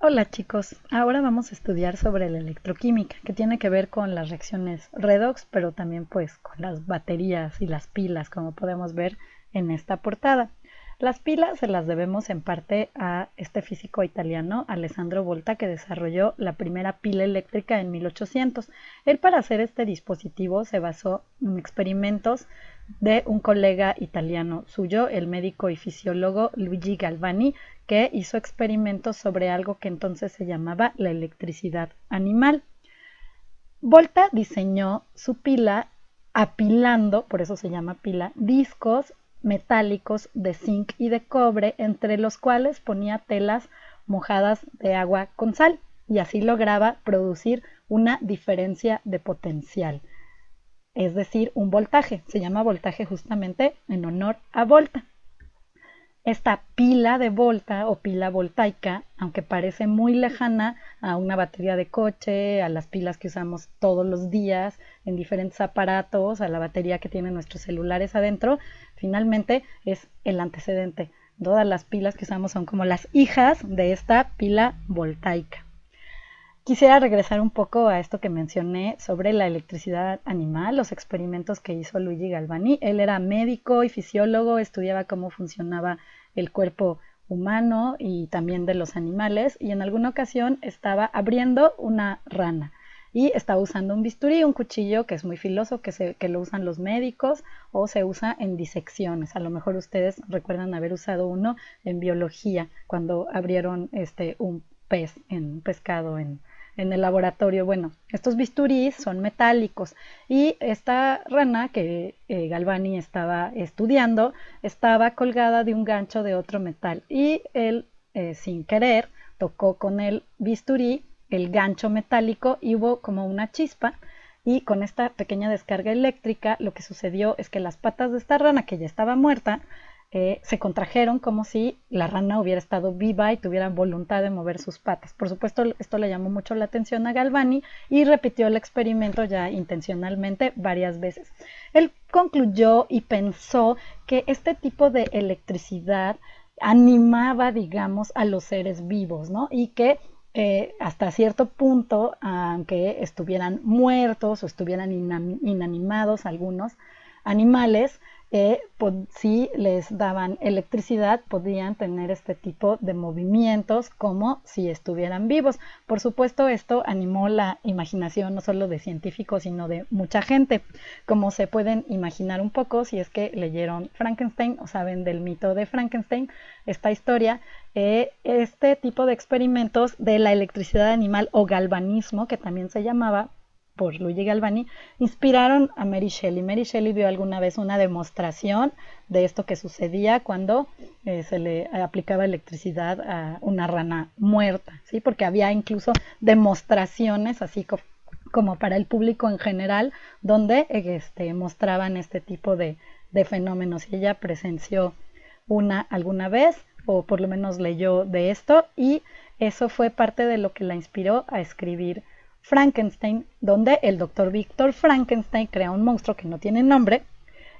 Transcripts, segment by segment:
Hola chicos, ahora vamos a estudiar sobre la electroquímica, que tiene que ver con las reacciones redox, pero también pues con las baterías y las pilas, como podemos ver en esta portada. Las pilas se las debemos en parte a este físico italiano, Alessandro Volta, que desarrolló la primera pila eléctrica en 1800. Él para hacer este dispositivo se basó en experimentos de un colega italiano suyo, el médico y fisiólogo Luigi Galvani, que hizo experimentos sobre algo que entonces se llamaba la electricidad animal. Volta diseñó su pila apilando, por eso se llama pila, discos metálicos de zinc y de cobre, entre los cuales ponía telas mojadas de agua con sal, y así lograba producir una diferencia de potencial, es decir, un voltaje. Se llama voltaje justamente en honor a Volta. Esta pila de Volta o pila voltaica, aunque parece muy lejana a una batería de coche, a las pilas que usamos todos los días en diferentes aparatos, a la batería que tienen nuestros celulares adentro, finalmente es el antecedente. Todas las pilas que usamos son como las hijas de esta pila voltaica. Quisiera regresar un poco a esto que mencioné sobre la electricidad animal, los experimentos que hizo Luigi Galvani. Él era médico y fisiólogo, estudiaba cómo funcionaba el cuerpo humano y también de los animales, y en alguna ocasión estaba abriendo una rana y estaba usando un bisturí, un cuchillo que es muy filoso, que lo usan los médicos o se usa en disecciones. A lo mejor ustedes recuerdan haber usado uno en biología cuando abrieron un pez, en pescado en el laboratorio. Bueno, estos bisturís son metálicos y esta rana que Galvani estaba estudiando estaba colgada de un gancho de otro metal y él sin querer tocó con el bisturí el gancho metálico y hubo como una chispa, y con esta pequeña descarga eléctrica lo que sucedió es que las patas de esta rana, que ya estaba muerta, se contrajeron como si la rana hubiera estado viva y tuviera voluntad de mover sus patas. Por supuesto, esto le llamó mucho la atención a Galvani y repitió el experimento ya intencionalmente varias veces. Él concluyó y pensó que este tipo de electricidad animaba, digamos, a los seres vivos, ¿no? Y que hasta cierto punto, aunque estuvieran muertos o estuvieran inanimados algunos animales, si les daban electricidad podían tener este tipo de movimientos como si estuvieran vivos. Por supuesto, esto animó la imaginación no solo de científicos sino de mucha gente, como se pueden imaginar un poco si es que leyeron Frankenstein o saben del mito de Frankenstein, esta historia. Este tipo de experimentos de la electricidad animal o galvanismo, que también se llamaba por Luigi Galvani, inspiraron a Mary Shelley. Mary Shelley vio alguna vez una demostración de esto que sucedía cuando se le aplicaba electricidad a una rana muerta, ¿sí? Porque había incluso demostraciones así como para el público en general, donde mostraban este tipo de fenómenos. Y ella presenció una alguna vez, o por lo menos leyó de esto, y eso fue parte de lo que la inspiró a escribir Frankenstein, donde el doctor Víctor Frankenstein crea un monstruo que no tiene nombre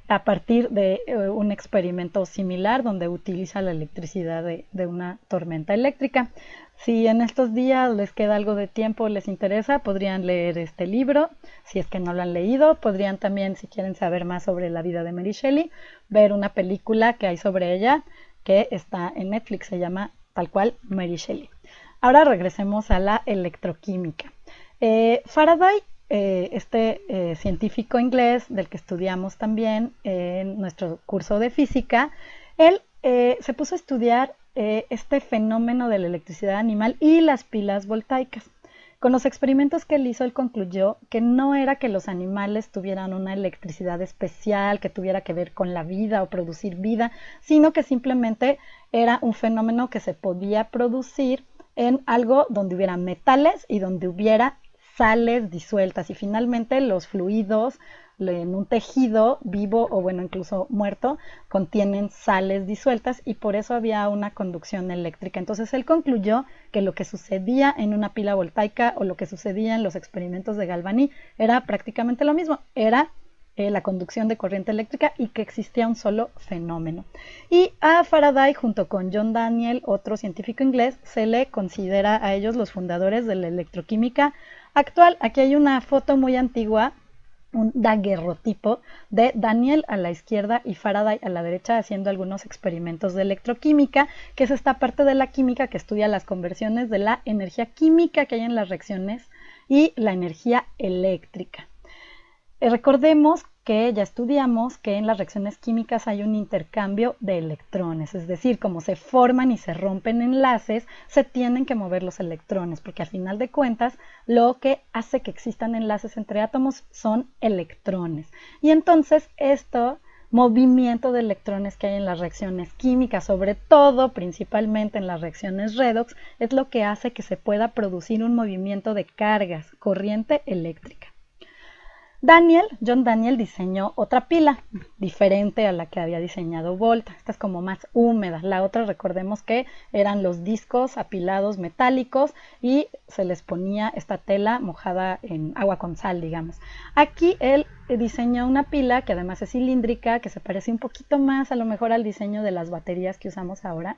a partir de un experimento similar donde utiliza la electricidad de una tormenta eléctrica. Si en estos días les queda algo de tiempo, les interesa, podrían leer este libro. Si es que no lo han leído, podrían también, si quieren saber más sobre la vida de Mary Shelley, ver una película que hay sobre ella que está en Netflix, se llama tal cual Mary Shelley. Ahora regresemos a la electroquímica. Faraday, científico inglés del que estudiamos también en nuestro curso de física, él se puso a estudiar este fenómeno de la electricidad animal y las pilas voltaicas. Con los experimentos que él hizo, él concluyó que no era que los animales tuvieran una electricidad especial, que tuviera que ver con la vida o producir vida, sino que simplemente era un fenómeno que se podía producir en algo donde hubiera metales y donde hubiera sales disueltas, y finalmente los fluidos en un tejido vivo o bueno incluso muerto contienen sales disueltas y por eso había una conducción eléctrica. Entonces él concluyó que lo que sucedía en una pila voltaica o lo que sucedía en los experimentos de Galvani era prácticamente lo mismo, era la conducción de corriente eléctrica y que existía un solo fenómeno. Y a Faraday, junto con John Daniel, otro científico inglés, se le considera a ellos los fundadores de la electroquímica actual. Aquí hay una foto muy antigua, un daguerrotipo de Daniel a la izquierda y Faraday a la derecha haciendo algunos experimentos de electroquímica, que es esta parte de la química que estudia las conversiones de la energía química que hay en las reacciones y la energía eléctrica. Recordemos que ya estudiamos que en las reacciones químicas hay un intercambio de electrones, es decir, como se forman y se rompen enlaces, se tienen que mover los electrones, porque al final de cuentas lo que hace que existan enlaces entre átomos son electrones. Y entonces movimiento de electrones que hay en las reacciones químicas, sobre todo principalmente en las reacciones redox, es lo que hace que se pueda producir un movimiento de cargas, corriente eléctrica. John Daniel diseñó otra pila diferente a la que había diseñado Volta. Esta es como más húmeda. La otra, recordemos que eran los discos apilados metálicos y se les ponía esta tela mojada en agua con sal, digamos. Aquí él diseñó una pila que además es cilíndrica, que se parece un poquito más a lo mejor al diseño de las baterías que usamos ahora,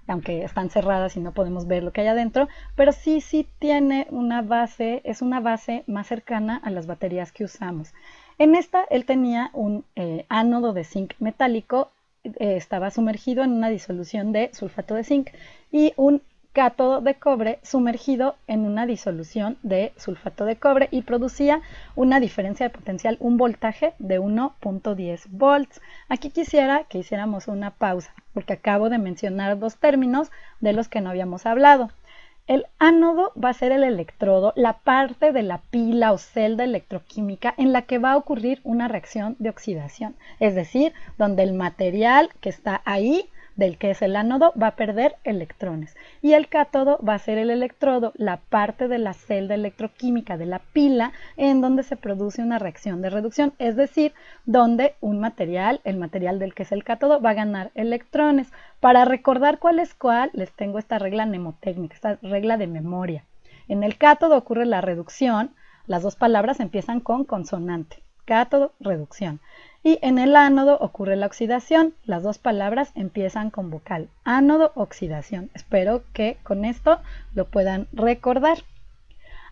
aunque están cerradas y no podemos ver lo que hay adentro, pero sí tiene una base, es una base más cercana a las baterías que usamos. En esta él tenía un ánodo de zinc metálico, estaba sumergido en una disolución de sulfato de zinc, y un cátodo de cobre sumergido en una disolución de sulfato de cobre y producía una diferencia de potencial, un voltaje de 1.10 volts. Aquí quisiera que hiciéramos una pausa porque acabo de mencionar dos términos de los que no habíamos hablado. El ánodo va a ser el electrodo, la parte de la pila o celda electroquímica en la que va a ocurrir una reacción de oxidación, es decir, donde el material que está ahí, del que es el ánodo, va a perder electrones. Y el cátodo va a ser el electrodo, la parte de la celda electroquímica de la pila en donde se produce una reacción de reducción, es decir, donde un material, el material del que es el cátodo, va a ganar electrones. Para recordar cuál es cuál, les tengo esta regla mnemotécnica, esta regla de memoria. En el cátodo ocurre la reducción, las dos palabras empiezan con consonante, cátodo, reducción. Y en el ánodo ocurre la oxidación, las dos palabras empiezan con vocal, ánodo, oxidación. Espero que con esto lo puedan recordar.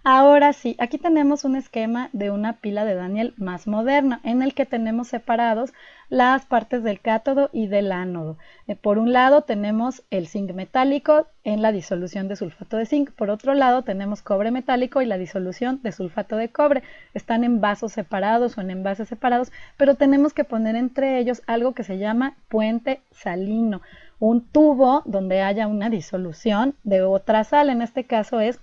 Ahora sí, aquí tenemos un esquema de una pila de Daniel más moderna, en el que tenemos separados las partes del cátodo y del ánodo. Por un lado tenemos el zinc metálico en la disolución de sulfato de zinc, por otro lado tenemos cobre metálico y la disolución de sulfato de cobre. Están en vasos separados o en envases separados, pero tenemos que poner entre ellos algo que se llama puente salino, un tubo donde haya una disolución de otra sal, en este caso es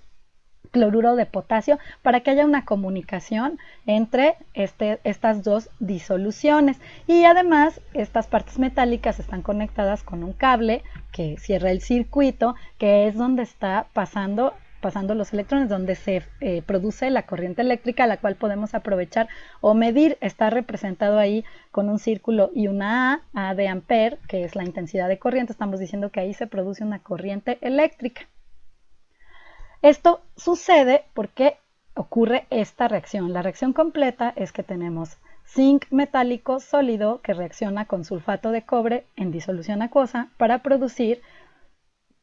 cloruro de potasio, para que haya una comunicación entre estas dos disoluciones. Y además estas partes metálicas están conectadas con un cable que cierra el circuito, que es donde está pasando los electrones, donde se produce la corriente eléctrica, la cual podemos aprovechar o medir. Está representado ahí con un círculo y una A de ampere, que es la intensidad de corriente. Estamos diciendo que ahí se produce una corriente eléctrica. Esto sucede porque ocurre esta reacción. La reacción completa es que tenemos zinc metálico sólido que reacciona con sulfato de cobre en disolución acuosa para producir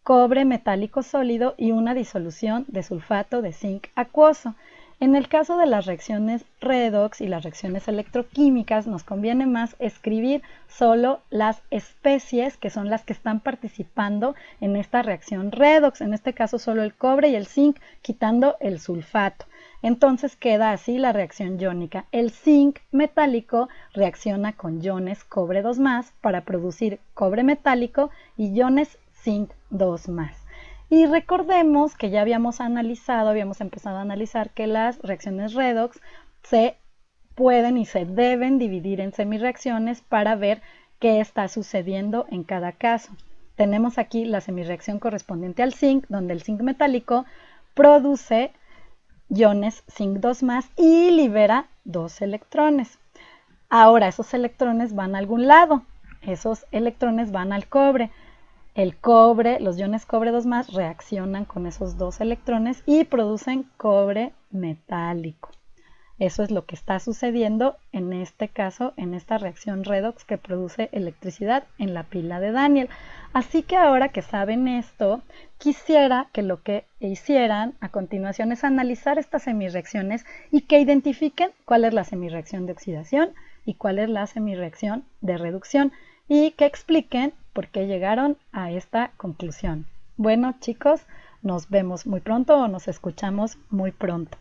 cobre metálico sólido y una disolución de sulfato de zinc acuoso. En el caso de las reacciones redox y las reacciones electroquímicas, nos conviene más escribir solo las especies que son las que están participando en esta reacción redox, en este caso solo el cobre y el zinc, quitando el sulfato. Entonces queda así la reacción iónica. El zinc metálico reacciona con iones cobre 2+ para producir cobre metálico y iones zinc 2+. Y recordemos que ya habíamos empezado a analizar que las reacciones redox se pueden y se deben dividir en semirreacciones para ver qué está sucediendo en cada caso. Tenemos aquí la semirreacción correspondiente al zinc, donde el zinc metálico produce iones zinc 2+ y libera 2 electrones. Ahora esos electrones van a algún lado, esos electrones van al cobre. El cobre, los iones cobre 2+ reaccionan con esos 2 electrones y producen cobre metálico. Eso es lo que está sucediendo en este caso, en esta reacción redox que produce electricidad en la pila de Daniel. Así que ahora que saben esto, quisiera que lo que hicieran a continuación es analizar estas semirreacciones y que identifiquen cuál es la semirreacción de oxidación y cuál es la semirreacción de reducción y que expliquen por qué llegaron a esta conclusión. Bueno, chicos, nos vemos muy pronto o nos escuchamos muy pronto.